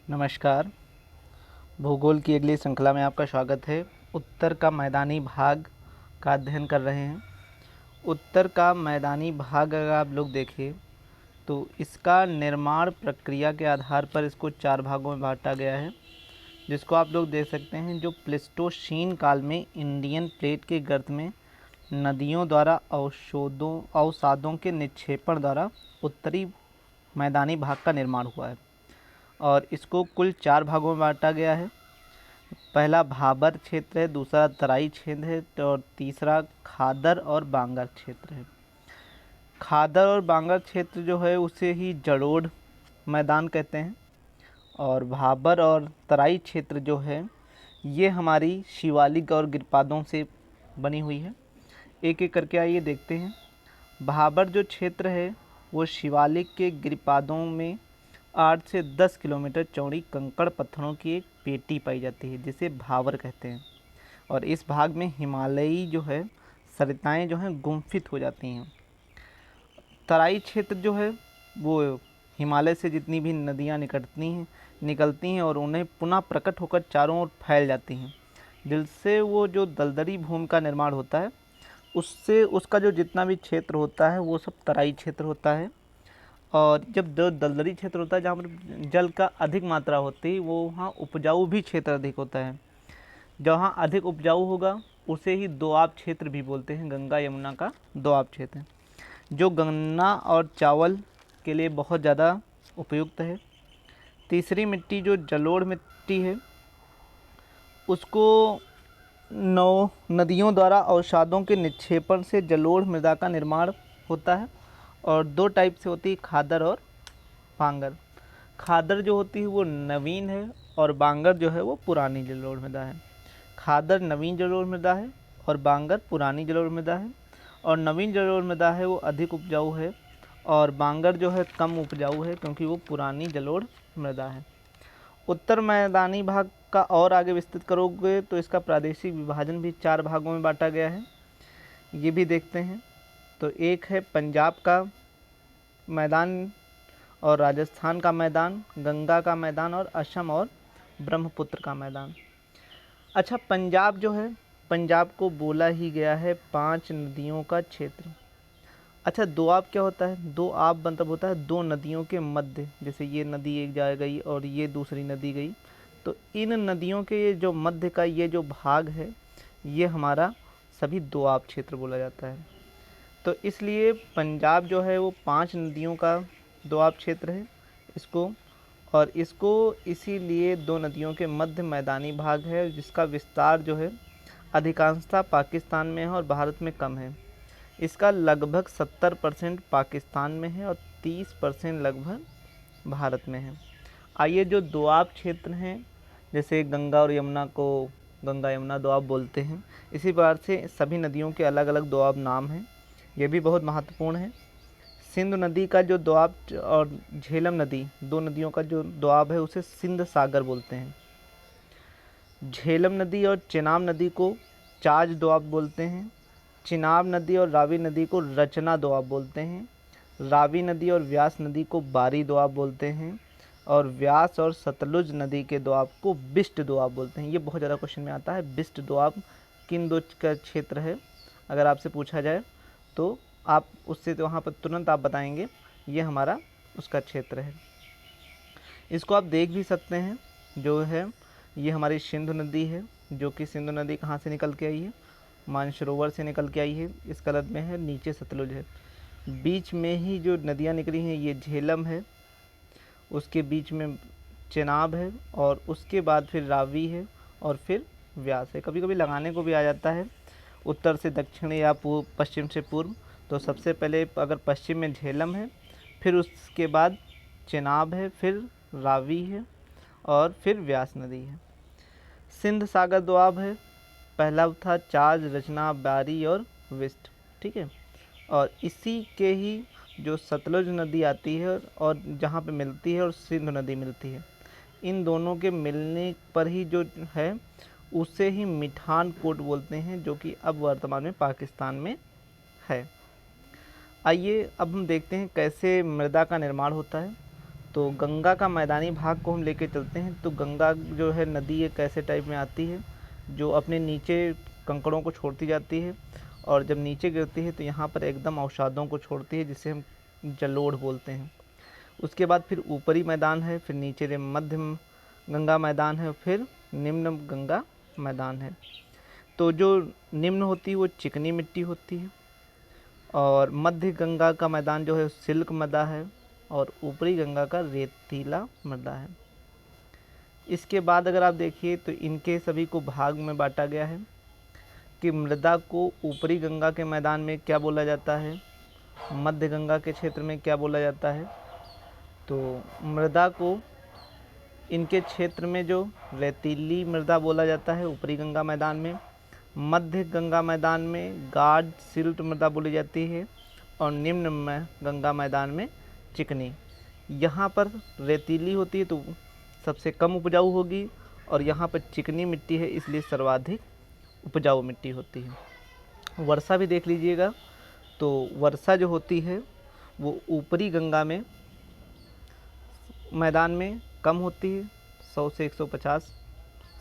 नमस्कार। भूगोल की अगली श्रृंखला में आपका स्वागत है। उत्तर का मैदानी भाग का अध्ययन कर रहे हैं। उत्तर का मैदानी भाग अगर आप लोग देखें तो इसका निर्माण प्रक्रिया के आधार पर इसको 4 भागों में बांटा गया है, जिसको आप लोग देख सकते हैं। जो प्लेस्टोसीन काल में इंडियन प्लेट के गर्त में नदियों द्वारा अवसादों के निक्षेपण द्वारा उत्तरी मैदानी भाग का निर्माण हुआ है और इसको कुल 4 भागों में बांटा गया है। पहला भाबर क्षेत्र है, दूसरा तराई क्षेत्र है और तीसरा खादर और बांगर क्षेत्र है। खादर और बांगर क्षेत्र जो है उसे ही जलोढ़ मैदान कहते हैं और भाबर और तराई क्षेत्र जो है ये हमारी शिवालिक और गिरपादों से बनी हुई है। एक एक करके आइए देखते हैं। भाबर जो क्षेत्र है वो शिवालिक के गिरपादों में 8 से 10 किलोमीटर चौड़ी कंकड़ पत्थरों की एक पेटी पाई जाती है जिसे भावर कहते हैं और इस भाग में हिमालयी जो है सरिताएं जो हैं गुम्फित हो जाती हैं। तराई क्षेत्र जो है वो हिमालय से जितनी भी नदियाँ निकलती हैं और उन्हें पुनः प्रकट होकर चारों ओर फैल जाती हैं, जिससे वो जो दलदली भूमि का निर्माण होता है उससे उसका जो जितना भी क्षेत्र होता है वो सब तराई क्षेत्र होता है। और जब दलदली क्षेत्र होता है जहाँ पर जल का अधिक मात्रा होती है वो वहाँ उपजाऊ भी क्षेत्र अधिक होता है। जहाँ अधिक उपजाऊ होगा उसे ही दोआब क्षेत्र भी बोलते हैं। गंगा यमुना का दोआब क्षेत्र जो गन्ना और चावल के लिए बहुत ज़्यादा उपयुक्त है। तीसरी मिट्टी जो जलोढ़ मिट्टी है उसको नदियों द्वारा अवसादों के निक्षेपण से जलोढ़ मृदा का निर्माण होता है और 2 टाइप से होती है, खादर और बांगर। खादर जो होती है वो नवीन है और बांगर जो है वो पुरानी जलोढ़ मृदा है। खादर नवीन जलोढ़ मृदा है और बांगर पुरानी जलोढ़ मृदा है और नवीन जलोढ़ मृदा है वो अधिक उपजाऊ है और बांगर जो है कम उपजाऊ है क्योंकि वो पुरानी जलोढ़ मृदा है। उत्तर मैदानी भाग का और आगे विस्तृत करोगे तो इसका प्रादेशिक विभाजन भी 4 भागों में बांटा गया है, ये भी देखते हैं। तो एक है पंजाब का मैदान और राजस्थान का मैदान, गंगा का मैदान और असम और ब्रह्मपुत्र का मैदान। अच्छा, पंजाब जो है, पंजाब को बोला ही गया है 5 नदियों का क्षेत्र। अच्छा, दोआब क्या होता है? दोआब मतलब होता है 2 नदियों के मध्य, जैसे ये नदी एक जा गई और ये दूसरी नदी गई, तो इन नदियों के ये जो मध्य का ये जो भाग है ये हमारा सभी दोआब क्षेत्र बोला जाता है। तो इसलिए पंजाब जो है वो 5 नदियों का दोआब क्षेत्र है इसको इसीलिए 2 नदियों के मध्य मैदानी भाग है जिसका विस्तार जो है अधिकांशतः पाकिस्तान में है और भारत में कम है। इसका लगभग 70% पाकिस्तान में है और 30% लगभग भारत में है। आइए, जो दोआब क्षेत्र हैं जैसे गंगा और यमुना को गंगा यमुना दोआब बोलते हैं, इसी प्रकार से सभी नदियों के अलग अलग दोआब नाम हैं, ये भी बहुत महत्वपूर्ण है। सिंधु नदी का जो दोआब और झेलम नदी, 2 नदियों का जो दोआब है उसे सिंध सागर बोलते हैं। झेलम नदी और चेनाब नदी को चाज दोआब बोलते हैं। चिनाब नदी और रावी नदी को रचना दोआब बोलते हैं। रावी नदी और व्यास नदी को बारी दोआब बोलते हैं और व्यास और सतलुज नदी के दोआब को बिस्ट दोआब बोलते हैं। ये बहुत ज़्यादा क्वेश्चन में आता है, बिस्ट दोआब किन 2 का क्षेत्र है अगर आपसे पूछा जाए तो आप उससे तो वहाँ पर तुरंत आप बताएंगे ये हमारा उसका क्षेत्र है। इसको आप देख भी सकते हैं, जो है ये हमारी सिंधु नदी है, जो कि सिंधु नदी कहाँ से निकल के आई है? मानसरोवर से निकल के आई है। इस कलर में है, नीचे सतलुज है। बीच में ही जो नदियाँ निकली हैं ये झेलम है, उसके बीच में चेनाब है और उसके बाद फिर रावी है और फिर व्यास है। कभी कभी लगाने को भी आ जाता है उत्तर से दक्षिण या पश्चिम से पूर्व। तो सबसे पहले अगर पश्चिम में झेलम है, फिर उसके बाद चेनाब है, फिर रावी है और फिर व्यास नदी है। सिंध सागर दोआब है, पहला था चाज, रचना, बारी और विस्ट, ठीक है। और इसी के ही जो सतलुज नदी आती है और जहाँ पे मिलती है और सिंधु नदी मिलती है, इन दोनों के मिलने पर ही जो है उसे ही मिठान कोट बोलते हैं, जो कि अब वर्तमान में पाकिस्तान में है। आइए अब हम देखते हैं कैसे मृदा का निर्माण होता है। तो गंगा का मैदानी भाग को हम लेके चलते हैं। तो गंगा जो है नदी एक ऐसे टाइप में आती है जो अपने नीचे कंकड़ों को छोड़ती जाती है, और जब नीचे गिरती है तो यहाँ पर एकदम अवसादों को छोड़ती है, जिसे हम जलोढ़ बोलते हैं। उसके बाद फिर ऊपरी मैदान है, फिर नीचे मध्य गंगा मैदान है, फिर निम्न गंगा मैदान है। तो जो निम्न होती है वो चिकनी मिट्टी होती है, और मध्य गंगा का मैदान जो है सिल्क मृदा है, और ऊपरी गंगा का रेतीला मृदा है। इसके बाद अगर आप देखिए तो इनके सभी को भाग में बांटा गया है कि मृदा को ऊपरी गंगा के मैदान में क्या बोला जाता है, मध्य गंगा के क्षेत्र में क्या बोला जाता है। तो मृदा को इनके क्षेत्र में जो रेतीली मृदा बोला जाता है ऊपरी गंगा मैदान में, मध्य गंगा मैदान में गाढ़ सिल्ट मृदा बोली जाती है, और निम्न में गंगा मैदान में चिकनी। यहाँ पर रेतीली होती है तो सबसे कम उपजाऊ होगी, और यहाँ पर चिकनी मिट्टी है इसलिए सर्वाधिक उपजाऊ मिट्टी होती है। वर्षा भी देख लीजिएगा, तो वर्षा जो होती है वो ऊपरी गंगा में मैदान में कम होती है 100 से 150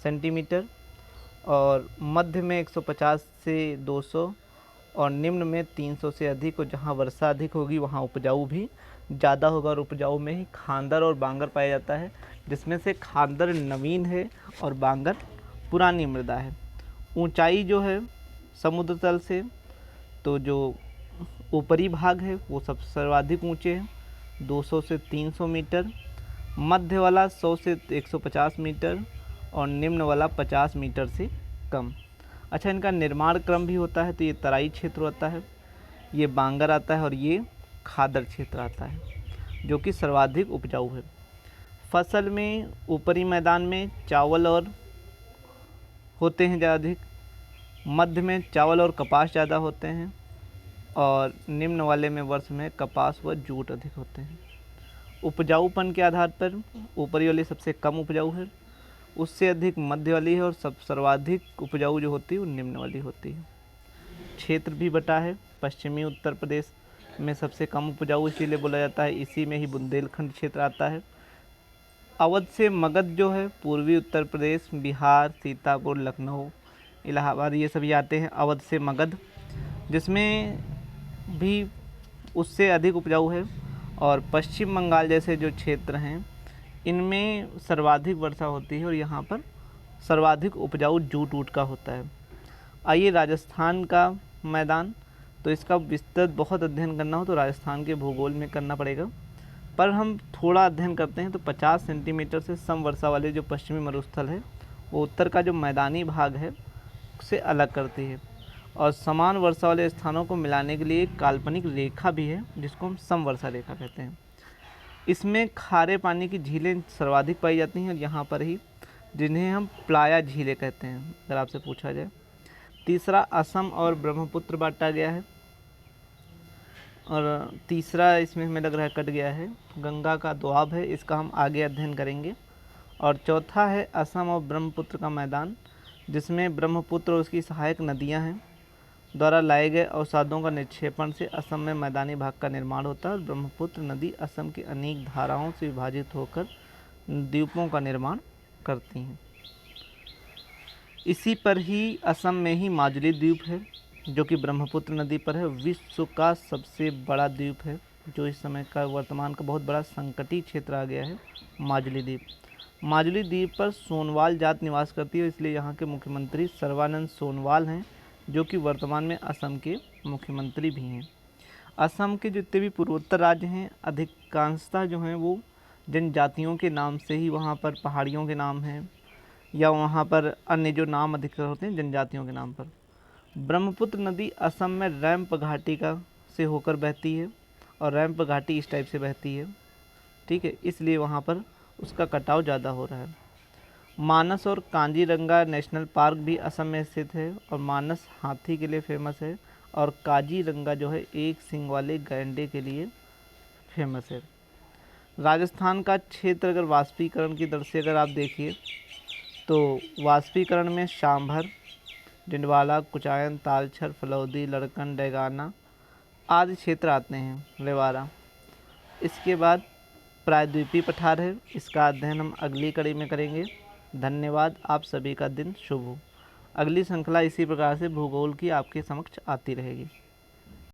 सेंटीमीटर, और मध्य में 150 से 200, और निम्न में 300 से अधिक। और जहाँ वर्षा अधिक होगी वहाँ उपजाऊ भी ज़्यादा होगा, और उपजाऊ में ही खांदर और बांगर पाया जाता है, जिसमें से खांदर नवीन है और बांगर पुरानी मृदा है। ऊंचाई जो है समुद्र तल से, तो जो ऊपरी भाग है वो सब सर्वाधिक ऊंचे हैं 200 से 300 मीटर, मध्य वाला 100 से 150 मीटर, और निम्न वाला 50 मीटर से कम। अच्छा, इनका निर्माण क्रम भी होता है। तो ये तराई क्षेत्र होता है, ये बांगर आता है, और ये खादर क्षेत्र आता है जो कि सर्वाधिक उपजाऊ है। फसल में ऊपरी मैदान में चावल और होते हैं ज़्यादा अधिक, मध्य में चावल और कपास ज़्यादा होते हैं, और निम्न वाले में वर्ष में कपास व जूट अधिक होते हैं। उपजाऊपन के आधार पर ऊपरी वाली सबसे कम उपजाऊ है, उससे अधिक मध्य वाली है, और सर्वाधिक उपजाऊ जो होती है वो निम्न वाली होती है। क्षेत्र भी बटा है, पश्चिमी उत्तर प्रदेश में सबसे कम उपजाऊ इसीलिए बोला जाता है, इसी में ही बुंदेलखंड क्षेत्र आता है। अवध से मगध जो है पूर्वी उत्तर प्रदेश, बिहार, सीतापुर, लखनऊ, इलाहाबाद ये सभी आते हैं अवध से मगध, जिसमें भी उससे अधिक उपजाऊ है। और पश्चिम बंगाल जैसे जो क्षेत्र हैं इनमें सर्वाधिक वर्षा होती है, और यहाँ पर सर्वाधिक उपजाऊ जूट ऊट का होता है। आइए राजस्थान का मैदान, तो इसका विस्तृत बहुत अध्ययन करना हो तो राजस्थान के भूगोल में करना पड़ेगा, पर हम थोड़ा अध्ययन करते हैं। तो 50 सेंटीमीटर से सम वर्षा वाले जो पश्चिमी मरुस्थल है वो उत्तर का जो मैदानी भाग है उससे अलग करती है, और समान वर्षा वाले स्थानों को मिलाने के लिए एक काल्पनिक रेखा भी है जिसको हम समवर्षा रेखा कहते हैं। इसमें खारे पानी की झीलें सर्वाधिक पाई जाती हैं, और यहाँ पर ही जिन्हें हम प्लाया झीलें कहते हैं अगर आपसे पूछा जाए। तीसरा असम और ब्रह्मपुत्र बांटा गया है, और तीसरा इसमें हमें लग रहा है कट गया है, गंगा का दोआब है, इसका हम आगे अध्ययन करेंगे। और चौथा है असम और ब्रह्मपुत्र का मैदान, जिसमें ब्रह्मपुत्र और उसकी सहायक नदियां हैं द्वारा लाए गए अवसादों का निक्षेपण से असम में मैदानी भाग का निर्माण होता है, और ब्रह्मपुत्र नदी असम की अनेक धाराओं से विभाजित होकर द्वीपों का निर्माण करती हैं। इसी पर ही असम में ही माजुली द्वीप है जो कि ब्रह्मपुत्र नदी पर है, विश्व का सबसे बड़ा द्वीप है, जो इस समय का वर्तमान का बहुत बड़ा संकटीय क्षेत्र आ गया है माजुली द्वीप। माजुली द्वीप पर सोनवाल जात निवास करती है, इसलिए यहाँ के मुख्यमंत्री सर्बानंद सोनवाल हैं, जो कि वर्तमान में असम के मुख्यमंत्री भी हैं। असम के जितने भी पूर्वोत्तर राज्य हैं अधिकांशतः जो हैं वो जनजातियों के नाम से ही, वहाँ पर पहाड़ियों के नाम हैं या वहाँ पर अन्य जो नाम अधिकतर होते हैं जनजातियों के नाम पर। ब्रह्मपुत्र नदी असम में रैंप घाटी का से होकर बहती है, और रैंप घाटी इस टाइप से बहती है, ठीक है, इसलिए वहाँ पर उसका कटाव ज़्यादा हो रहा है। मानस और काजीरंगा नेशनल पार्क भी असम में स्थित है, और मानस हाथी के लिए फेमस है, और काजीरंगा जो है एक सींग वाले गैंडे के लिए फेमस है। राजस्थान का क्षेत्र अगर वाष्पीकरण की दर से अगर आप देखिए तो वाष्पीकरण में सांभर, डिंडवाला, कुचायन, तालछर, फलौदी, लड़कन, डेगाना आदि क्षेत्र आते हैं, रेवाड़ा। इसके बाद प्रायद्वीपीय पठार है। इसका अध्ययन हम अगली कड़ी में करेंगे। धन्यवाद। आप सभी का दिन शुभ हो। अगली श्रृंखला इसी प्रकार से भूगोल की आपके समक्ष आती रहेगी।